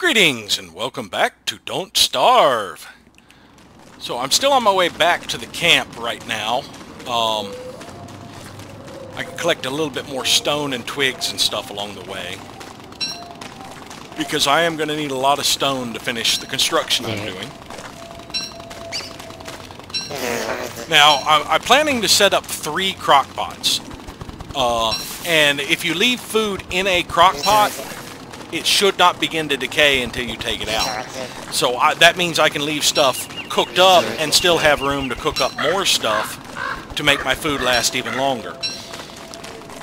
Greetings and welcome back to Don't Starve. So I'm still on my way back to the camp right now. I can collect a little bit more stone and twigs and stuff along the way, because I am going to need a lot of stone to finish the construction I'm doing. Now, I'm planning to set up 3 crock pots. And if you leave food in a crock pot, it should not begin to decay until you take it out. So that means I can leave stuff cooked up and still have room to cook up more stuff to make my food last even longer.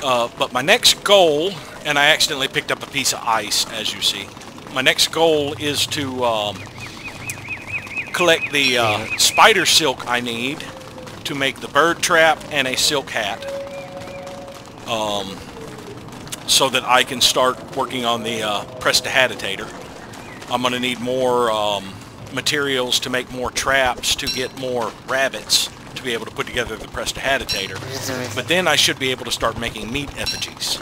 But my next goal, and I accidentally picked up a piece of ice, as you see. My next goal is to collect the spider silk I need to make the bird trap and a silk hat. So that I can start working on the prestidigitator. I'm going to need more materials to make more traps to get more rabbits to be able to put together the prestidigitator. But then I should be able to start making meat effigies.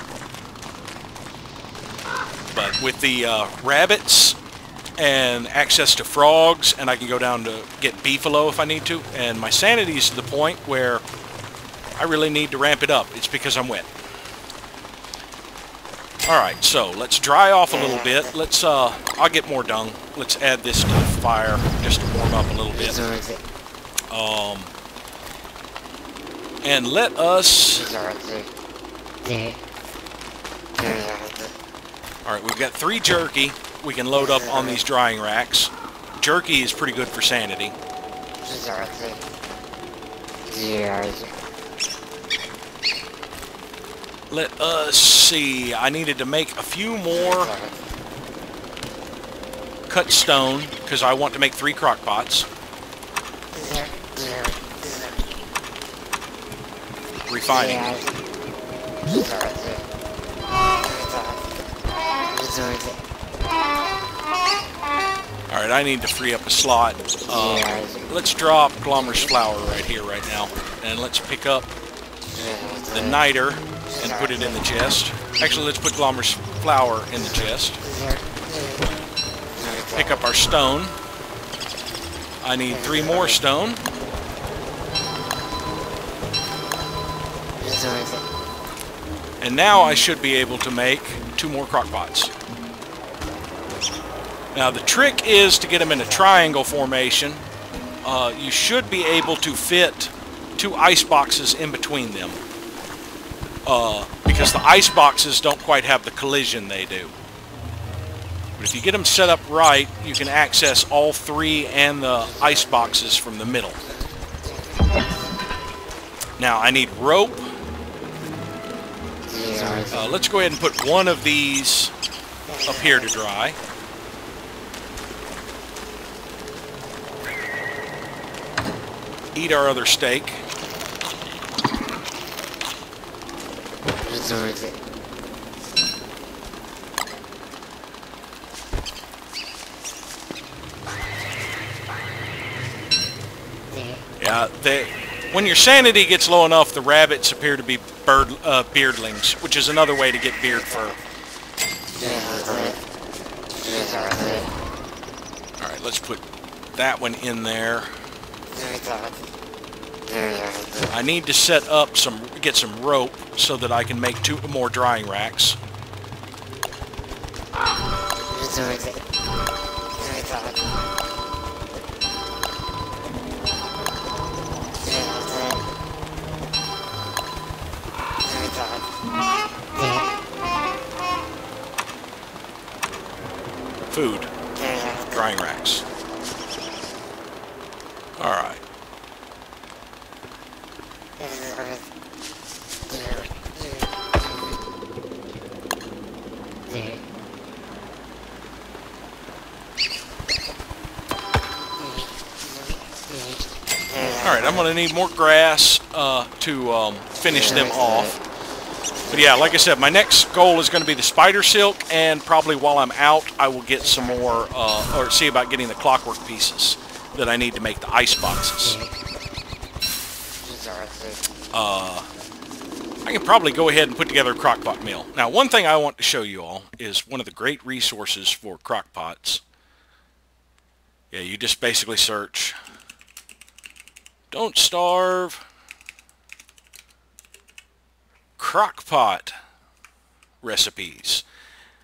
But with the rabbits and access to frogs, and I can go down to get beefalo if I need to, and my sanity is to the point where I really need to ramp it up. It's because I'm wet. Alright, so let's dry off a little bit. Let's, I'll get more dung. Let's add this to the fire just to warm up a little bit. And let us... Alright, we've got 3 jerky we can load up on these drying racks. Jerky is pretty good for sanity. Let us see. I needed to make a few more cut stone because I want to make 3 crock pots. Refining. Alright, I need to free up a slot. Let's drop Glomer's flour right here, right now. And let's pick up the niter and put it in the chest. Actually, let's put Glomer's flour in the chest. Pick up our stone. I need 3 more stone. And now I should be able to make 2 more crock pots. Now the trick is to get them in a triangle formation. You should be able to fit 2 ice boxes in between them. Because the ice boxes don't quite have the collision they do. But if you get them set up right, you can access all 3 and the ice boxes from the middle. Now I need rope. Let's go ahead and put one of these up here to dry. Eat our other steak. Yeah, when your sanity gets low enough, the rabbits appear to be beardlings, which is another way to get beard fur. Alright, let's put that one in there. I need to set up get some rope so that I can make 2 more drying racks. Food. Drying racks. Alright. Alright, I'm going to need more grass to finish them off. But yeah, like I said, my next goal is going to be the spider silk, and probably while I'm out, I will get some more, or see about getting the clockwork pieces that I need to make the ice boxes. I can probably go ahead and put together a crockpot meal. Now, one thing I want to show you all is one of the great resources for crockpots. Yeah, you just basically search, don't starve, crockpot recipes.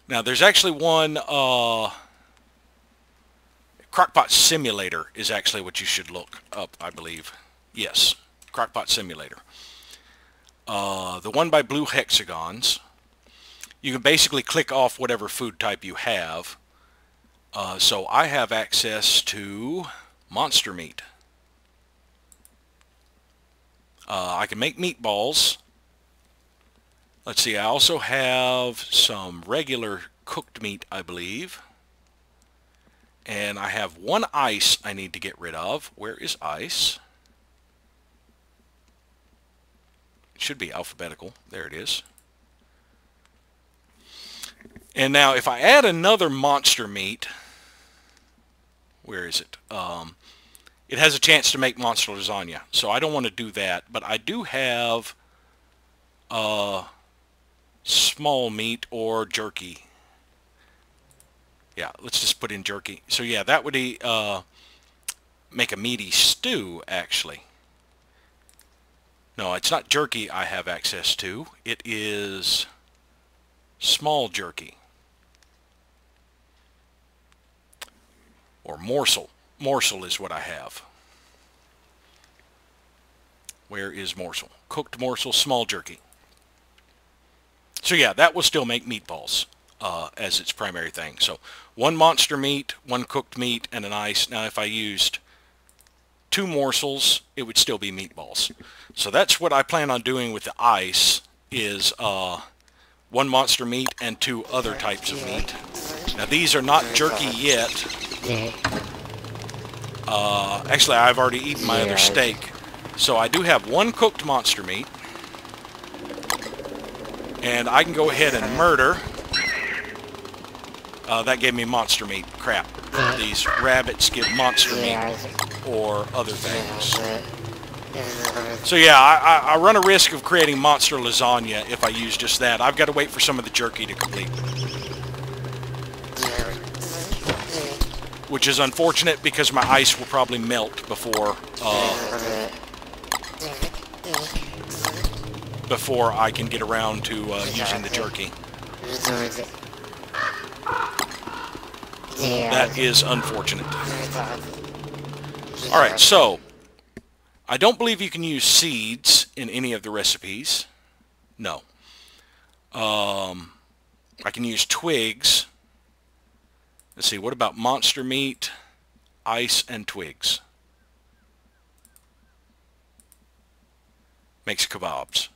Now, there's actually one, crockpot simulator is actually what you should look up, I believe. Yes, crockpot simulator. The one by blue hexagons, you can basically click off whatever food type you have. So I have access to monster meat. I can make meatballs. Let's see, I also have some regular cooked meat, I believe. And I have one ice I need to get rid of. Where is ice? Should be alphabetical. There it is. And now if I add another monster meat, where is it? It has a chance to make monster lasagna. So I don't want to do that. But I do have small meat or jerky. Yeah, let's just put in jerky. So yeah, that would make a meaty stew, actually. No, it's not jerky I have access to. It is small jerky. Or morsel. Morsel is what I have. Where is morsel? Cooked morsel, small jerky. So yeah, that will still make meatballs as its primary thing. So one monster meat, one cooked meat, and an ice. Now if I used 2 morsels, it would still be meatballs. So that's what I plan on doing with the ice, is 1 monster meat and 2 other types of meat. Now these are not jerky yet. Actually, I've already eaten my other steak. So I do have 1 cooked monster meat. And I can go ahead and murder. That gave me monster meat. Crap. These rabbits give monster meat or other things. So yeah, I run a risk of creating monster lasagna if I use just that. I've got to wait for some of the jerky to complete. Which is unfortunate because my ice will probably melt before I can get around to using the jerky. That is unfortunate. Alright, so I don't believe you can use seeds in any of the recipes. No. I can use twigs. Let's see, what about monster meat, ice, and twigs? Makes kebabs.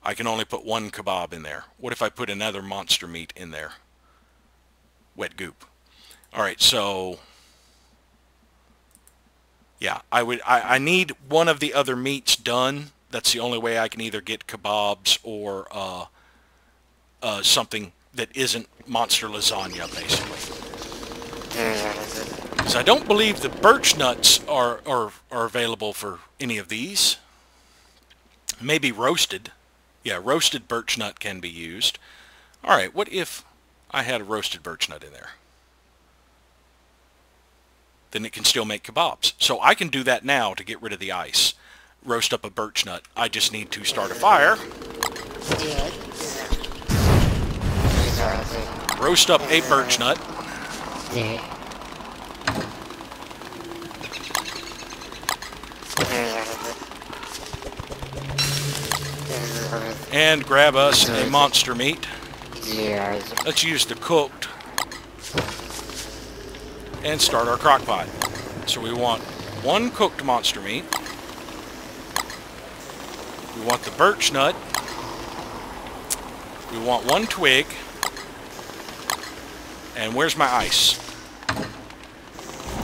I can only put 1 kebab in there. What if I put another monster meat in there? Wet goop. Alright, so yeah, I need one of the other meats done. That's the only way I can either get kebabs or something that isn't monster lasagna, basically. So I don't believe the birch nuts are available for any of these. Maybe roasted. Yeah, roasted birch nut can be used. Alright, what if I had a roasted birch nut in there? Then it can still make kebabs. So I can do that now to get rid of the ice. Roast up a birch nut. I just need to start a fire. Roast up a birch nut. And grab us a monster meat. Let's use the cooked and start our crock pot. So we want 1 cooked monster meat. We want the birch nut. We want 1 twig. And where's my ice?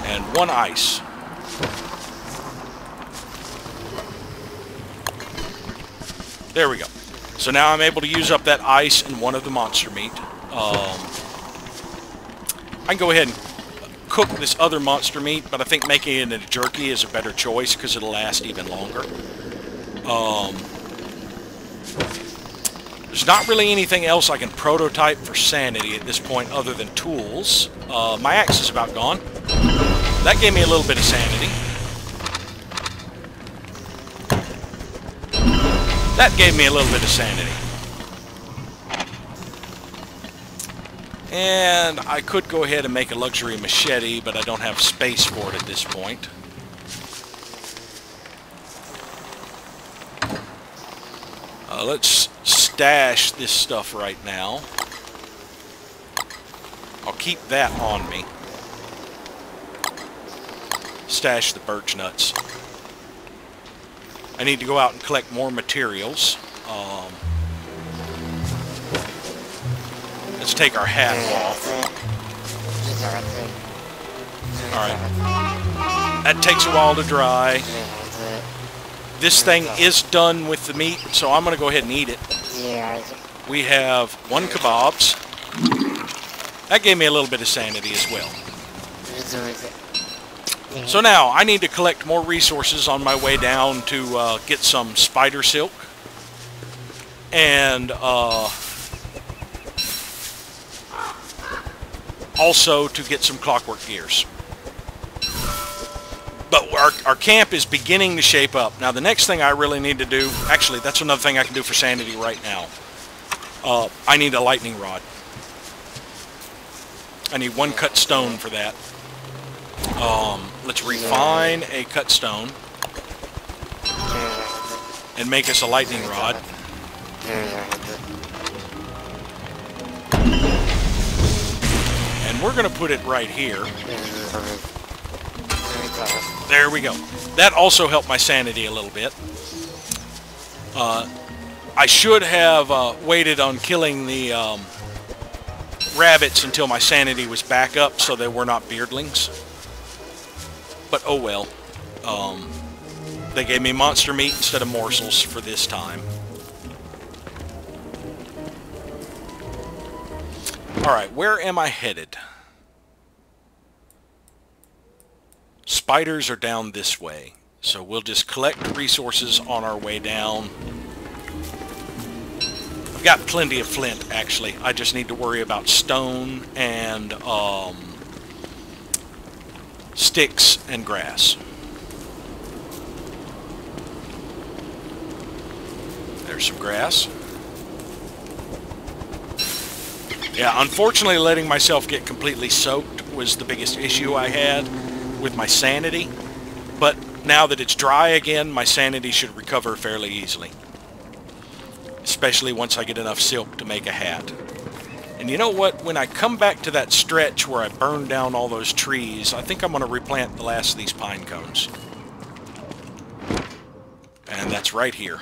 And 1 ice. There we go. So now I'm able to use up that ice and 1 of the monster meat. I can go ahead and cook this other monster meat, but I think making it into jerky is a better choice because it'll last even longer. There's not really anything else I can prototype for sanity at this point other than tools. My axe is about gone. That gave me a little bit of sanity. That gave me a little bit of sanity. And I could go ahead and make a luxury machete, but I don't have space for it at this point. Let's stash this stuff right now. I'll keep that on me. Stash the birch nuts. I need to go out and collect more materials. Let's take our hat off. Alright. That takes a while to dry. This thing is done with the meat, so I'm going to go ahead and eat it. We have 1 kebabs. That gave me a little bit of sanity as well. So now, I need to collect more resources on my way down to get some spider silk. And also to get some clockwork gears. But our camp is beginning to shape up. Now, the next thing I really need to do... Actually, that's another thing I can do for sanity right now. I need a lightning rod. I need 1 cut stone for that. Let's refine a cut stone. And make us a lightning rod. And we're going to put it right here. There we go. That also helped my sanity a little bit. I should have waited on killing the rabbits until my sanity was back up so they were not beardlings. But oh well. They gave me monster meat instead of morsels for this time. Alright, where am I headed? Spiders are down this way, so we'll just collect resources on our way down. I've got plenty of flint, actually. I just need to worry about stone and sticks and grass. There's some grass. Yeah, unfortunately letting myself get completely soaked was the biggest issue I had with my sanity, but now that it's dry again, my sanity should recover fairly easily. Especially once I get enough silk to make a hat. And you know what? When I come back to that stretch where I burned down all those trees, I think I'm going to replant the last of these pine cones. And that's right here.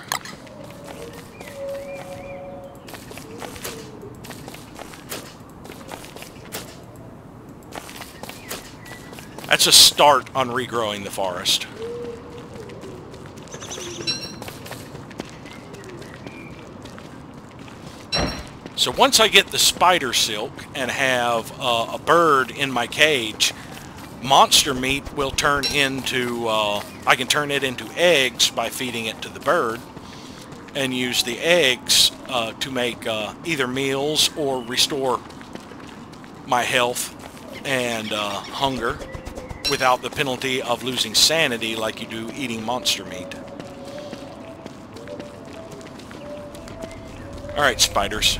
That's a start on regrowing the forest. So once I get the spider silk and have a bird in my cage, monster meat will turn into, I can turn it into eggs by feeding it to the bird, and use the eggs to make either meals or restore my health and hunger without the penalty of losing sanity like you do eating monster meat. Alright, spiders.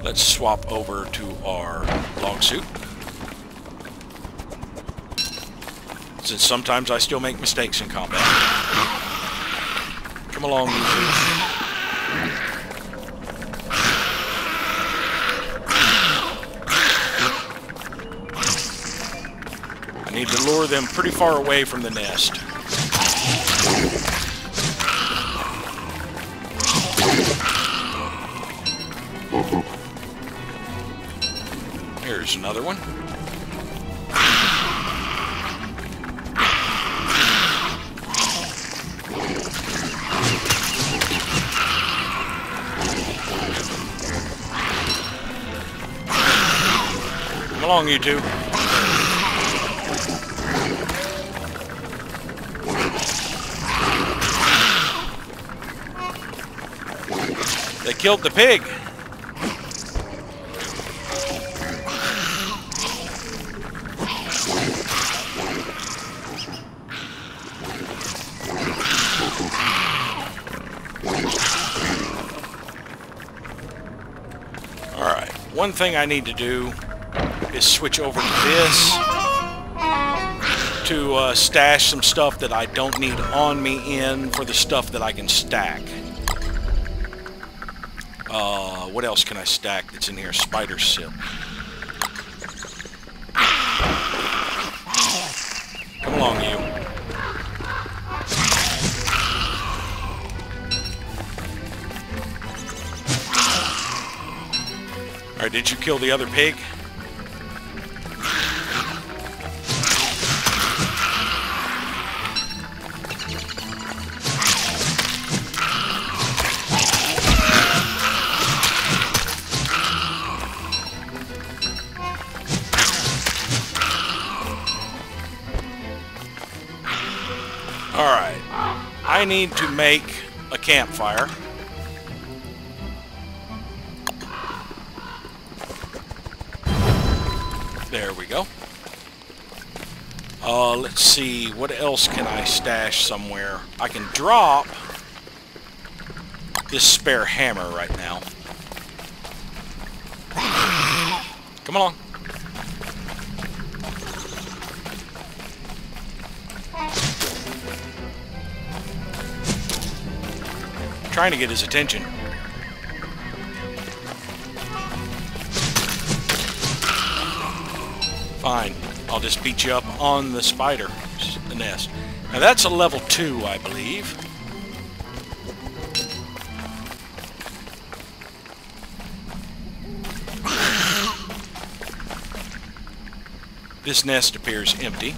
Let's swap over to our log suit. Since sometimes I still make mistakes in combat. Come along, you two. I need to lure them pretty far away from the nest. Here's another one. Come along, you two. killed the pig. Alright, one thing I need to do is switch over to this to stash some stuff that I don't need on me for the stuff that I can stack. What else can I stack that's in here? Spider silk. Come along, you. Alright, did you kill the other pig? Alright, I need to make a campfire. There we go. Let's see, what else can I stash somewhere? I can drop this spare hammer right now. Come along. Trying to get his attention. Fine. I'll just beat you up on the spider nest. Now that's a level 2, I believe. This nest appears empty.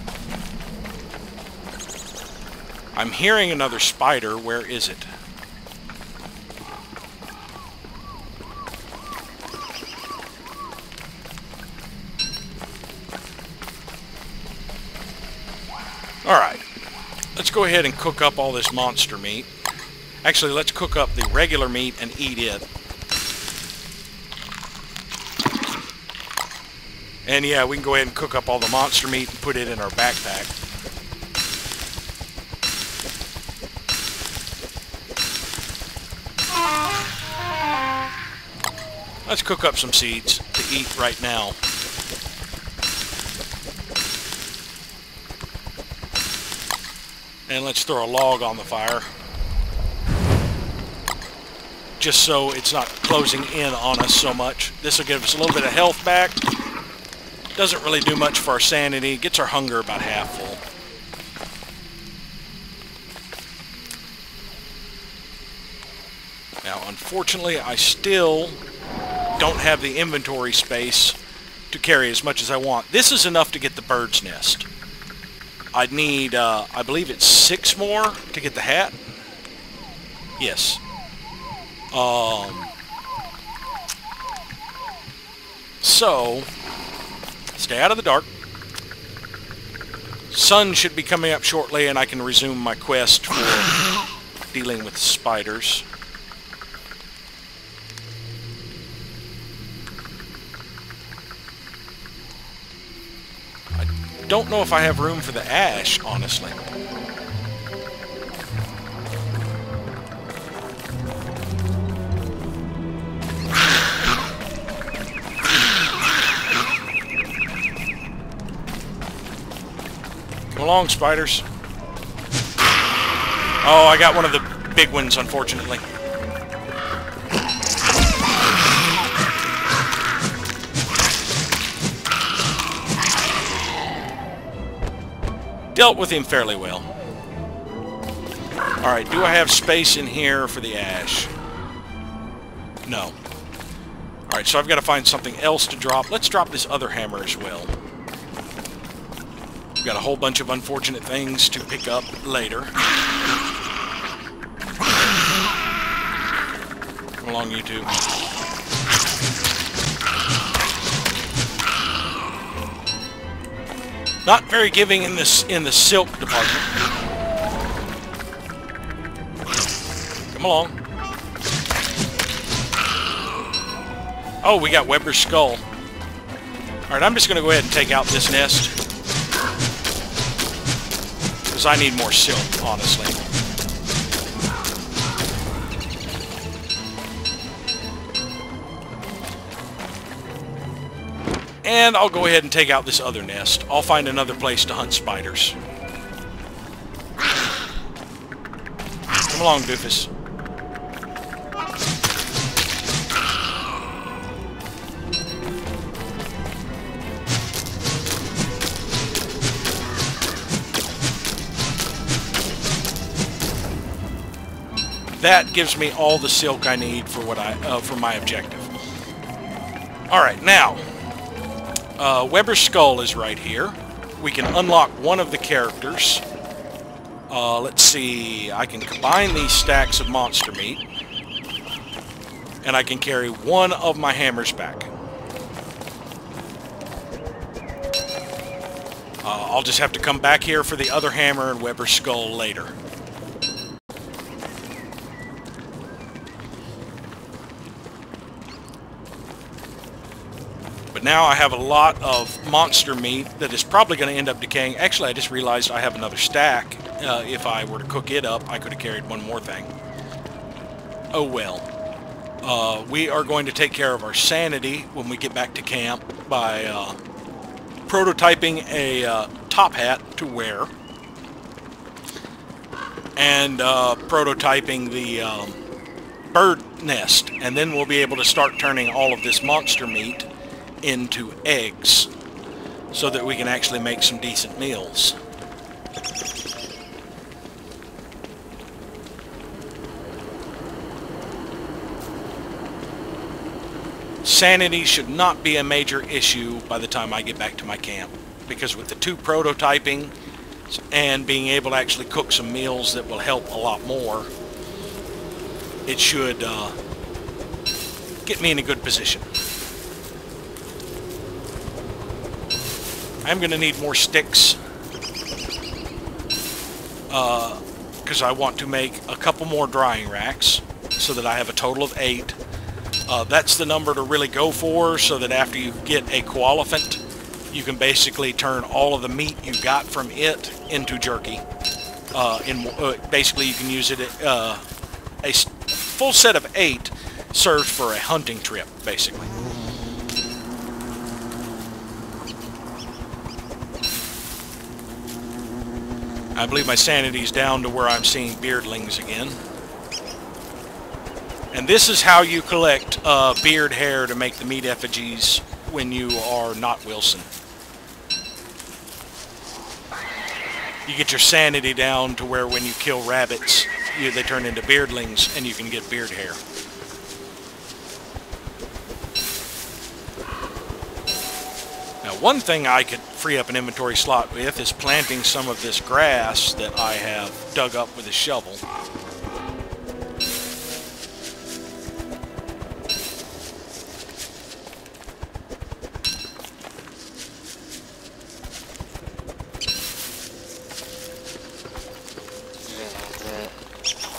I'm hearing another spider. Where is it? Alright, let's go ahead and cook up all this monster meat. Actually, let's cook up the regular meat and eat it. And yeah, we can go ahead and cook up all the monster meat and put it in our backpack. Let's cook up some seeds to eat right now. And let's throw a log on the fire. Just so it's not closing in on us so much. This will give us a little bit of health back. Doesn't really do much for our sanity. Gets our hunger about half full. Now, unfortunately, I still don't have the inventory space to carry as much as I want. This is enough to get the bird's nest. I'd need, I believe it's 6 more to get the hat. Yes. So, stay out of the dark. Sun should be coming up shortly and I can resume my quest for dealing with spiders. I don't know if I have room for the ash, honestly. Come along, spiders. Oh, I got one of the big ones, unfortunately. Dealt with him fairly well. Alright, do I have space in here for the ash? No. Alright, so I've got to find something else to drop. Let's drop this other hammer as well. We've got a whole bunch of unfortunate things to pick up later. Come along, you two. Not very giving in the silk department. Come along. Oh, we got Weber's skull. Alright, I'm just going to go ahead and take out this nest. Because I need more silk, honestly. And I'll go ahead and take out this other nest. I'll find another place to hunt spiders. Come along, doofus. That gives me all the silk I need for what for my objective. All right, now Weber's skull is right here. We can unlock one of the characters. Let's see. I can combine these stacks of monster meat, and I can carry one of my hammers back. I'll just have to come back here for the other hammer and Weber's skull later. But now I have a lot of monster meat that is probably going to end up decaying. Actually, I just realized I have another stack. If I were to cook it up, I could have carried one more thing. Oh well. We are going to take care of our sanity when we get back to camp by prototyping a top hat to wear. And prototyping the bird nest. And then we'll be able to start turning all of this monster meat into eggs so that we can actually make some decent meals. Sanity should not be a major issue by the time I get back to my camp, because with the 2 prototyping and being able to actually cook some meals that will help a lot more, it should get me in a good position. I'm going to need more sticks because I want to make a couple more drying racks so that I have a total of 8. That's the number to really go for, so that after you get a qualifiant, you can basically turn all of the meat you got from it into jerky. Basically, you can use it a full set of 8 serves for a hunting trip, basically. I believe my sanity's down to where I'm seeing beardlings again. And this is how you collect beard hair to make the meat effigies when you are not Wilson. You get your sanity down to where when you kill rabbits, they turn into beardlings and you can get beard hair. Now, one thing I could free up an inventory slot with is planting some of this grass that I have dug up with a shovel.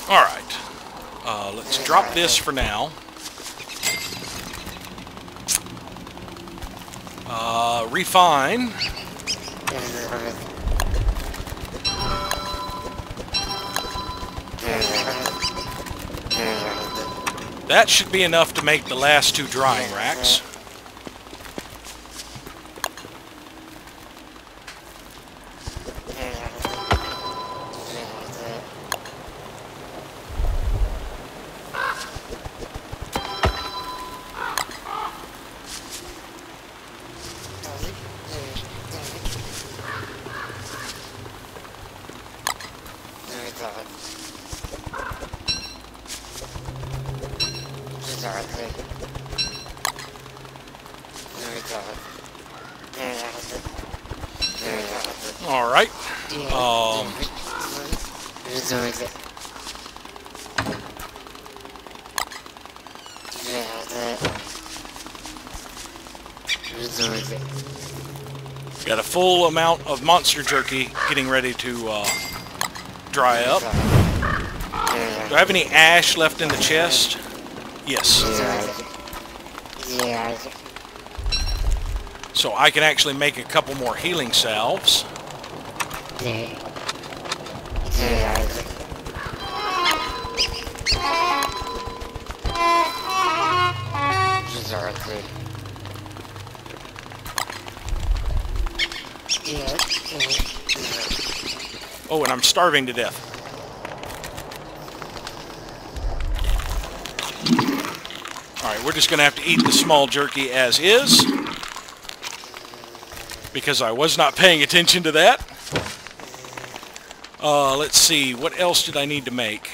Alright, let's drop this for now. Refine. That should be enough to make the last 2 drying racks. Alright. Got a full amount of monster jerky getting ready to dry up. Do I have any ash left in the chest? Yes. So I can actually make a couple more healing salves. Oh, and I'm starving to death. Alright, we're just going to have to eat the small jerky as is, because I was not paying attention to that. Let's see, what else did I need to make?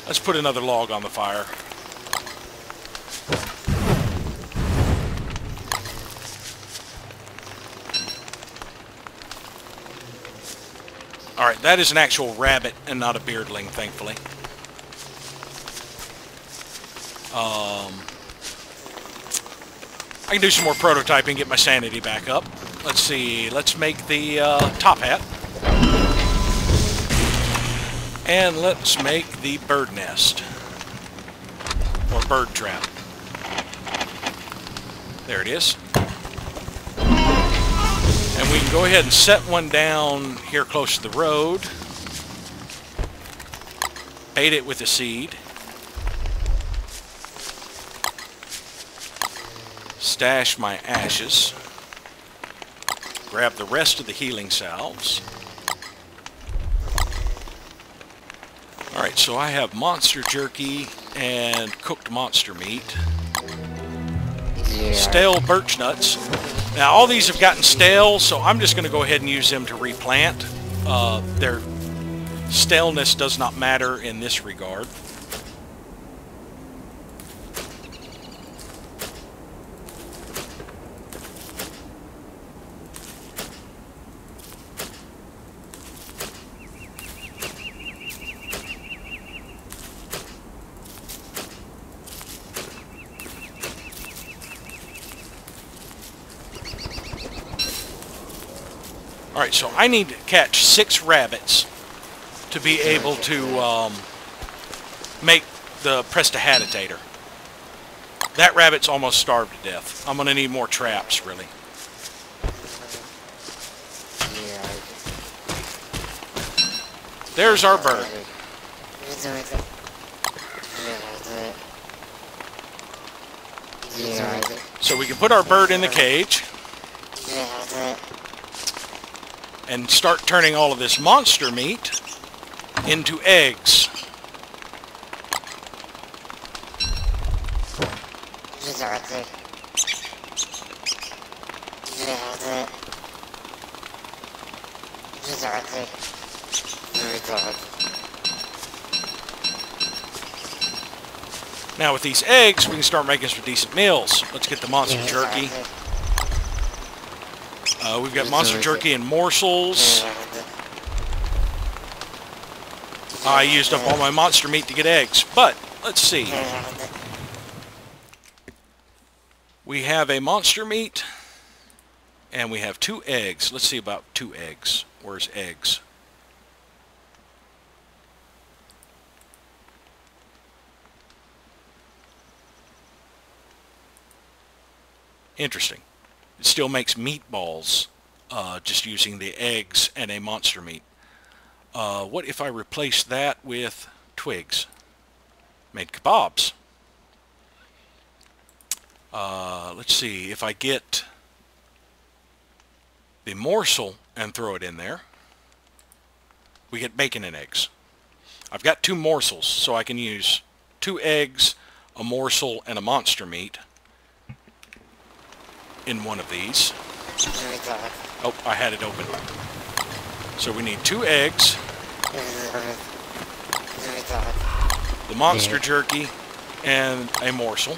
Let's put another log on the fire. Alright, that is an actual rabbit and not a beardling, thankfully. I can do some more prototyping, get my sanity back up. Let's see, let's make the top hat. And let's make the bird nest. Or bird trap. There it is. And we can go ahead and set one down here close to the road. Bait it with a seed. Stash my ashes. Grab the rest of the healing salves. Alright, so I have monster jerky and cooked monster meat. Stale birch nuts. Now all these have gotten stale, so I'm just going to go ahead and use them to replant. Their staleness does not matter in this regard. Alright, so I need to catch 6 rabbits to be able to make the prestidigitator. That rabbit's almost starved to death. I'm going to need more traps, really. There's our bird. So we can put our bird in the cage and start turning all of this monster meat into eggs. Now with these eggs, we can start making some decent meals. Let's get the monster jerky. We've got monster jerky and morsels. I used up all my monster meat to get eggs, but let's see. We have a monster meat, and we have 2 eggs. Let's see about 2 eggs. Where's eggs? Interesting. It still makes meatballs, just using the eggs and a monster meat. What if I replace that with twigs? Made kebabs. Let's see, if I get the morsel and throw it in there, we get bacon and eggs. I've got 2 morsels, so I can use 2 eggs, a morsel, and a monster meat in one of these. Oh, I had it open. So we need 2 eggs, the monster jerky, and a morsel.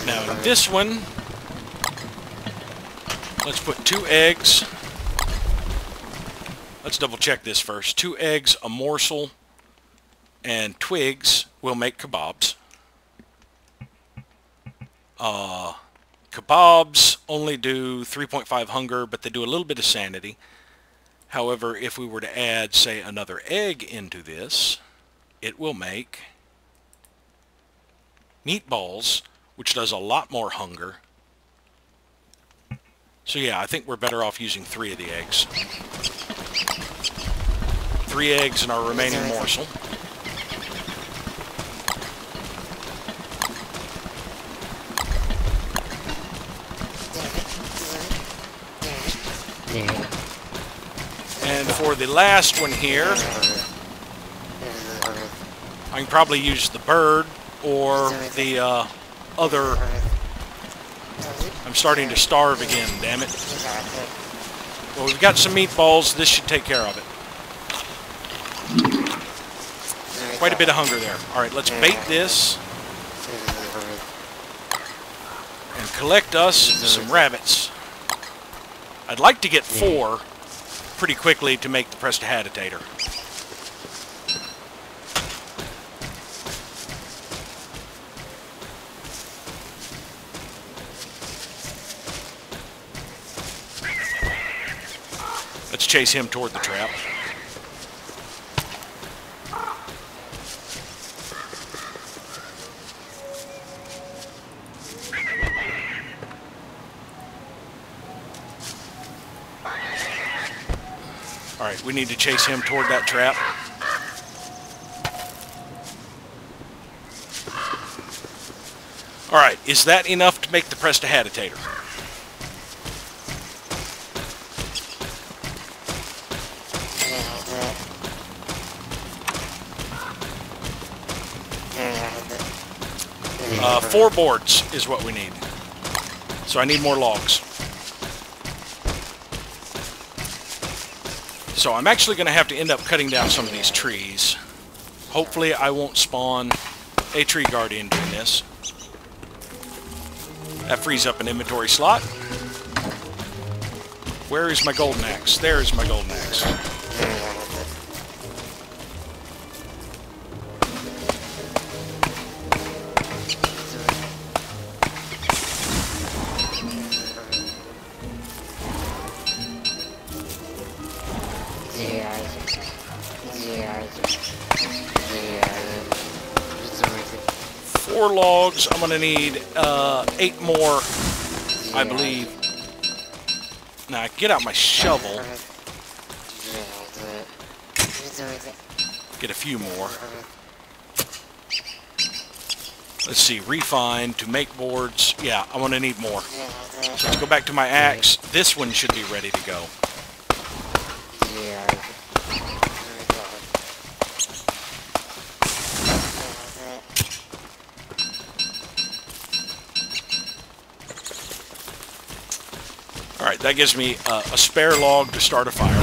Now in this one, let's put 2 eggs. Let's double check this first. 2 eggs, a morsel, and twigs will make kebabs. kebabs only do 3.5 hunger, but they do a little bit of sanity. However, if we were to add, say, another egg into this, it will make meatballs, which does a lot more hunger. So yeah, I think we're better off using 3 of the eggs. 3 eggs in our remaining morsel. And for the last one here, I can probably use the bird or the other... I'm starting to starve again, damn it. Well, we've got some meatballs. This should take care of it. Quite a bit of hunger there. Alright, let's bait this. And collect us some rabbits. I'd like to get 4 pretty quickly to make the prestidigitator. Let's chase him toward the trap. Alright, we need to chase him toward that trap. Alright, is that enough to make the prestidigitator? Four boards is what we need. So I need more logs. So I'm actually going to have to end up cutting down some of these trees. Hopefully I won't spawn a tree guardian doing this. That frees up an inventory slot. Where is my golden axe? There is my golden axe. Four logs. I'm going to need 8 more, I believe. Now, get out my shovel. Get a few more. Let's see, refine to make boards. Yeah, I'm going to need more. So let's go back to my axe. This one should be ready to go. Alright, that gives me a spare log to start a fire.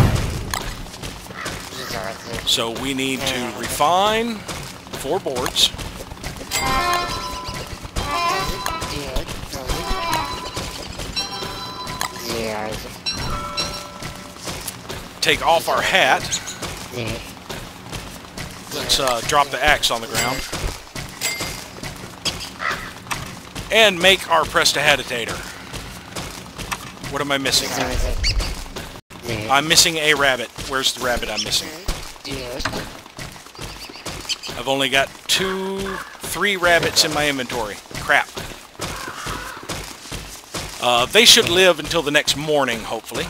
So we need to refine 4 boards. Take off our hat. Let's drop the axe on the ground. And make our prestidigitator. What am I missing? I'm missing a rabbit. Where's the rabbit I'm missing? I've only got 3 rabbits in my inventory. Crap. They should live until the next morning, hopefully.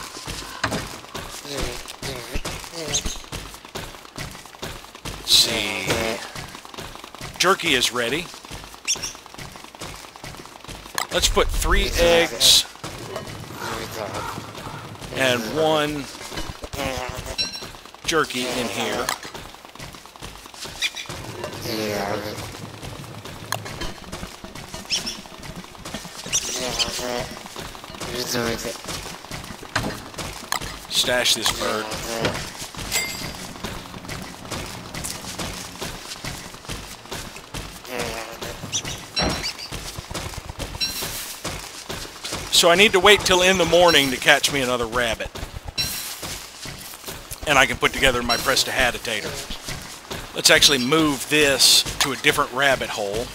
Let's see. Jerky is ready. Let's put 3 eggs and 1 jerky in here. Stash this bird. So I need to wait till in the morning to catch me another rabbit. And I can put together my prestidigitator. Let's actually move this to a different rabbit hole.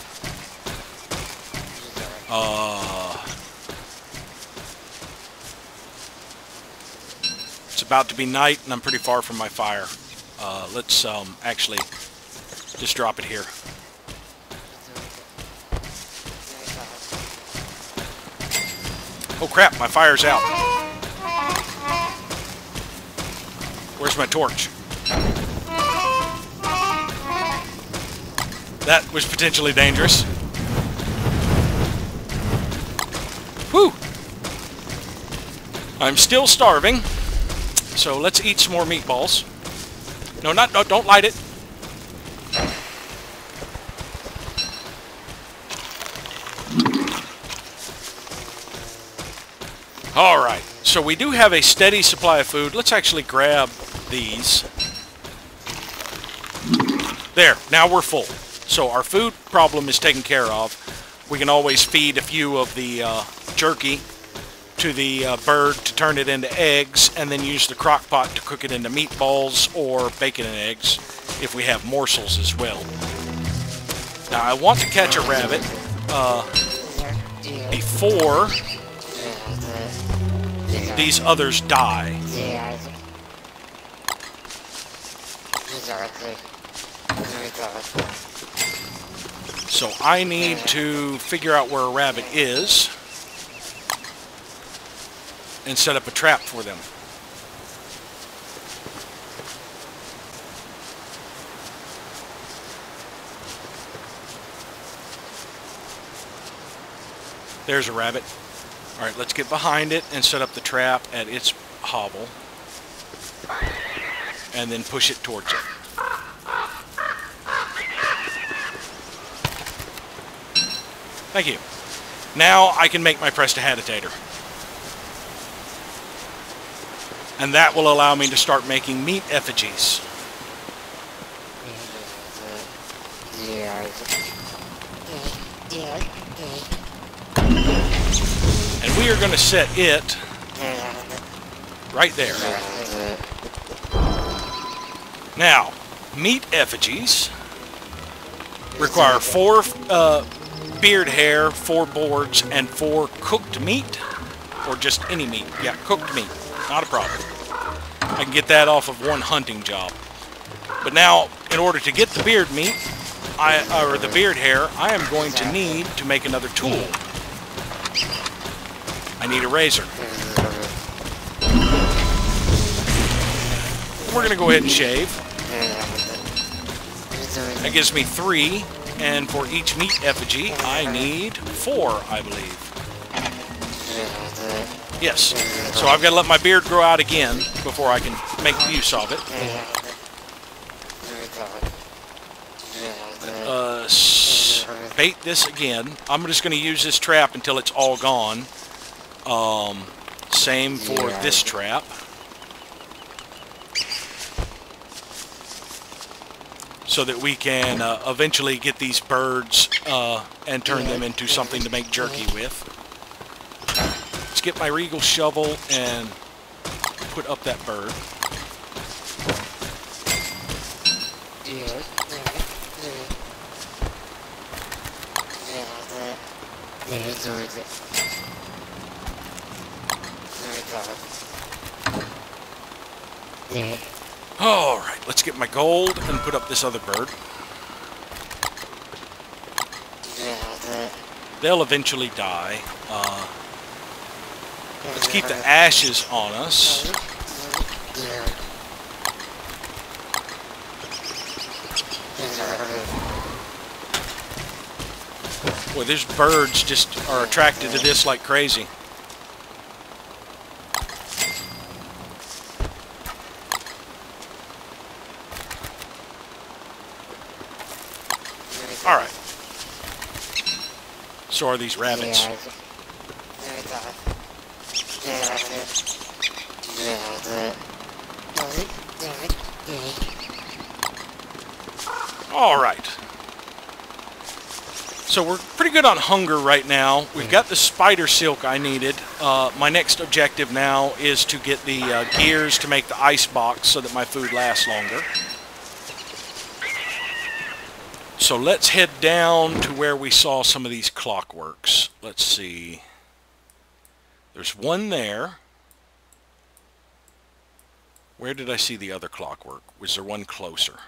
It's about to be night, and I'm pretty far from my fire. Let's actually just drop it here. Oh crap, my fire's out. Where's my torch? That was potentially dangerous. Whew! I'm still starving, so let's eat some more meatballs. No, don't light it. Alright, so we do have a steady supply of food. Let's actually grab these. There, now we're full. So our food problem is taken care of. We can always feed a few of the jerky to the bird to turn it into eggs, and then use the crock pot to cook it into meatballs or bacon and eggs if we have morsels as well. Now I want to catch a rabbit before these others die. So I need to figure out where a rabbit is and set up a trap for them. There's a rabbit. Alright, let's get behind it and set up the trap at its hobble. And then push it towards it. Thank you. Now I can make my prestidigitator. And that will allow me to start making meat effigies. And we are going to set it right there. Now, meat effigies require 4 beard hair, 4 boards, and 4 cooked meat. Or just any meat. Yeah, cooked meat. Not a problem. I can get that off of 1 hunting job. But now, in order to get the beard meat, or the beard hair, I am going to need to make another tool. I need a razor. We're going to go ahead and shave. That gives me 3, and for each meat effigy, I need 4, I believe. Yes. So I've got to let my beard grow out again before I can make use of it. Bait this again. I'm just going to use this trap until it's all gone. Same for this trap. So that we can eventually get these birds and turn them into something to make jerky with. Let's get my regal shovel and put up that bird. Alright, let's get my gold and put up this other bird. They'll eventually die. Let's keep the ashes on us. Boy, these birds just are attracted to this like crazy. Alright. So are these rabbits. Alright. So we're pretty good on hunger right now. We've got the spider silk I needed. My next objective now is to get the gears to make the ice box so that my food lasts longer. So let's head down to where we saw some of these clockworks. Let's see. There's one there. Where did I see the other clockwork? Was there one closer?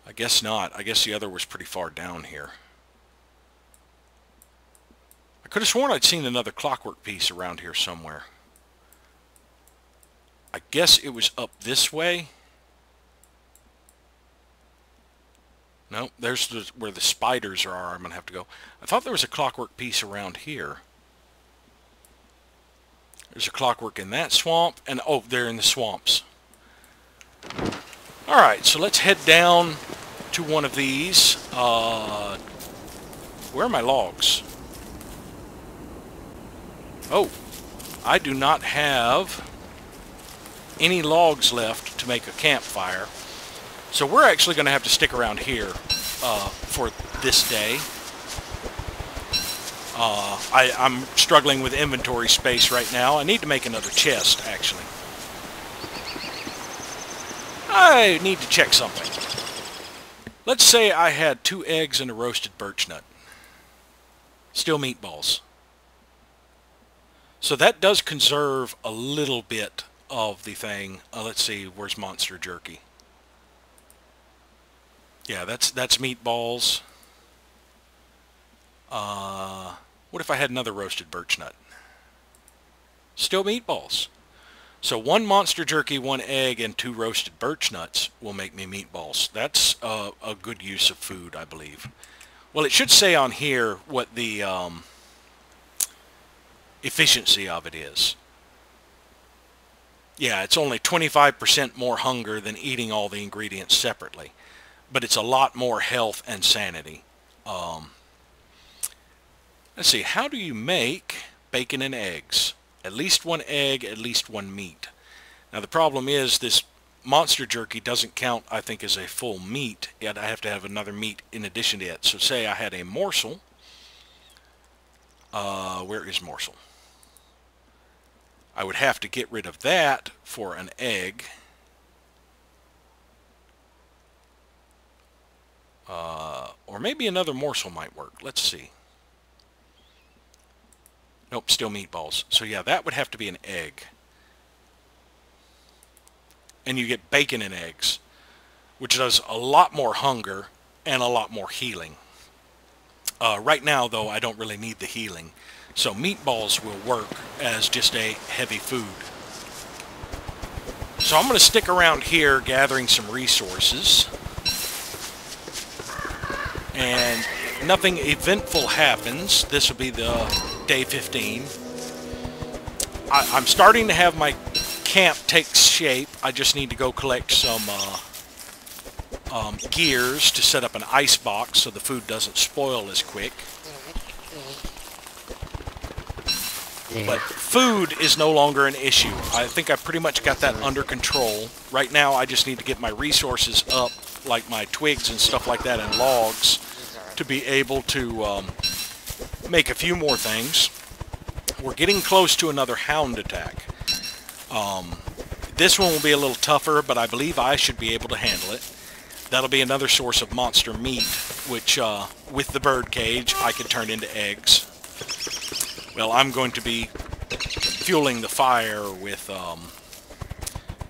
I guess not. I guess the other was pretty far down here. I could have sworn I'd seen another clockwork piece around here somewhere. I guess it was up this way. No, there's where the spiders are. I'm going to have to go. I thought there was a clockwork piece around here. There's a clockwork in that swamp, and oh, they're in the swamps. Alright, so let's head down to one of these. Where are my logs? Oh, I do not have any logs left to make a campfire. So we're actually going to have to stick around here for this day. I'm struggling with inventory space right now. I need to make another chest, actually. I need to check something. Let's say I had 2 eggs and a roasted birch nut. Still meatballs. So that does conserve a little bit of the thing. Let's see, where's monster jerky? Yeah, that's meatballs. What if I had another roasted birch nut? Still meatballs. So 1 monster jerky, 1 egg, and 2 roasted birch nuts will make me meatballs. That's a good use of food, I believe. Well, it should say on here what the efficiency of it is. Yeah, it's only 25% more hunger than eating all the ingredients separately. But it's a lot more health and sanity. Let's see, how do you make bacon and eggs? At least 1 egg, at least 1 meat. Now the problem is this monster jerky doesn't count, I think, as a full meat. Yet I have to have another meat in addition to it. So say I had a morsel. Where is morsel? I would have to get rid of that for an egg. Or maybe another morsel might work. Let's see. Nope, still meatballs. So yeah, that would have to be an egg. And you get bacon and eggs, which does a lot more hunger and a lot more healing. Right now, though, I don't really need the healing. So meatballs will work as just a heavy food. So I'm going to stick around here gathering some resources. And nothing eventful happens. This will be the day 15. I'm starting to have my camp take shape. I just need to go collect some gears to set up an ice box so the food doesn't spoil as quick. But food is no longer an issue. I think I pretty much got that under control. Right now I just need to get my resources up, like my twigs and stuff like that and logs, to be able to make a few more things. We're getting close to another hound attack. This one will be a little tougher, but I believe I should be able to handle it. That'll be another source of monster meat, which with the bird cage I could turn into eggs. Well, I'm going to be fueling the fire with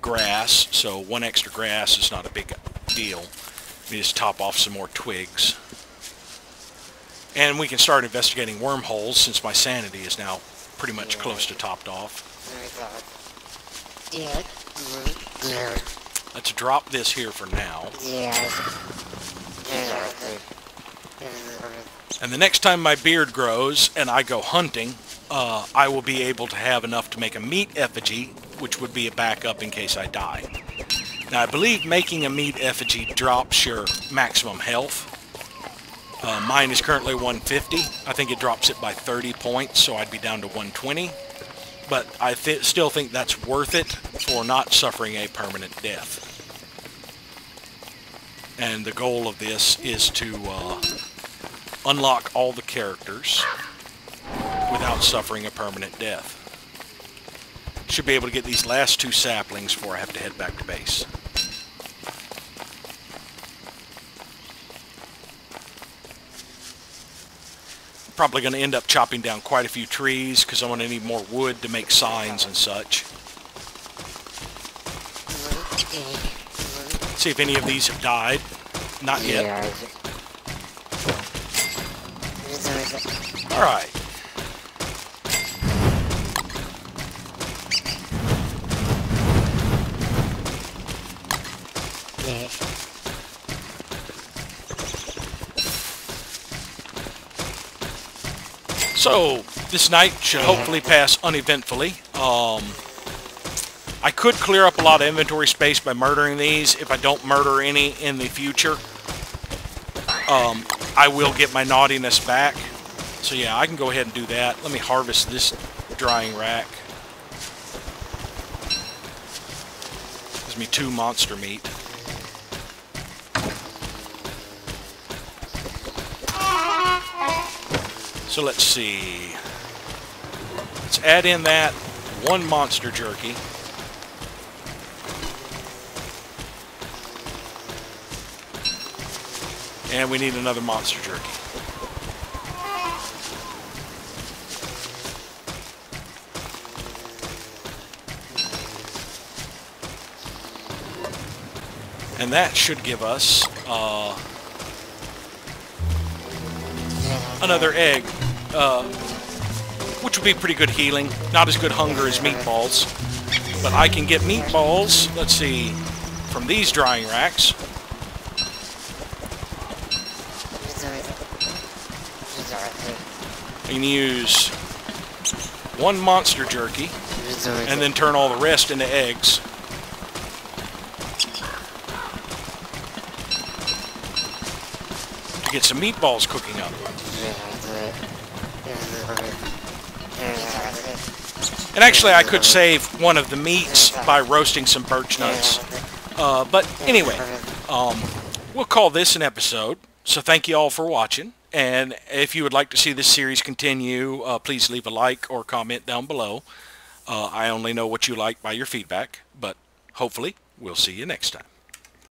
grass, so 1 extra grass is not a big deal. Let me just top off some more twigs. And we can start investigating wormholes since my sanity is now pretty much close to topped off. Let's drop this here for now. And the next time my beard grows and I go hunting, I will be able to have enough to make a meat effigy, which would be a backup in case I die. Now I believe making a meat effigy drops your maximum health. Mine is currently 150. I think it drops it by 30 points, so I'd be down to 120. But I still think that's worth it for not suffering a permanent death. And the goal of this is to unlock all the characters without suffering a permanent death. Should be able to get these last 2 saplings before I have to head back to base. Probably going to end up chopping down quite a few trees because I'm going to need more wood to make signs and such. See if any of these have died. Not yet. Alright. So, this night should hopefully pass uneventfully. I could clear up a lot of inventory space by murdering these. If I don't murder any in the future, I will get my naughtiness back. So yeah, I can go ahead and do that. Let me harvest this drying rack. Gives me 2 monster meat. So let's see. Let's add in that 1 monster jerky. And we need another monster jerky. And that should give us another egg, which would be pretty good healing. Not as good hunger as meatballs. But I can get meatballs, let's see, from these drying racks. I can use 1 monster jerky and then turn all the rest into eggs. To get some meatballs cooking up. And actually I could save one of the meats by roasting some birch nuts. But anyway, we'll call this an episode. So thank you all for watching. And if you would like to see this series continue, please leave a like or comment down below. I only know what you like by your feedback, but hopefully we'll see you next time.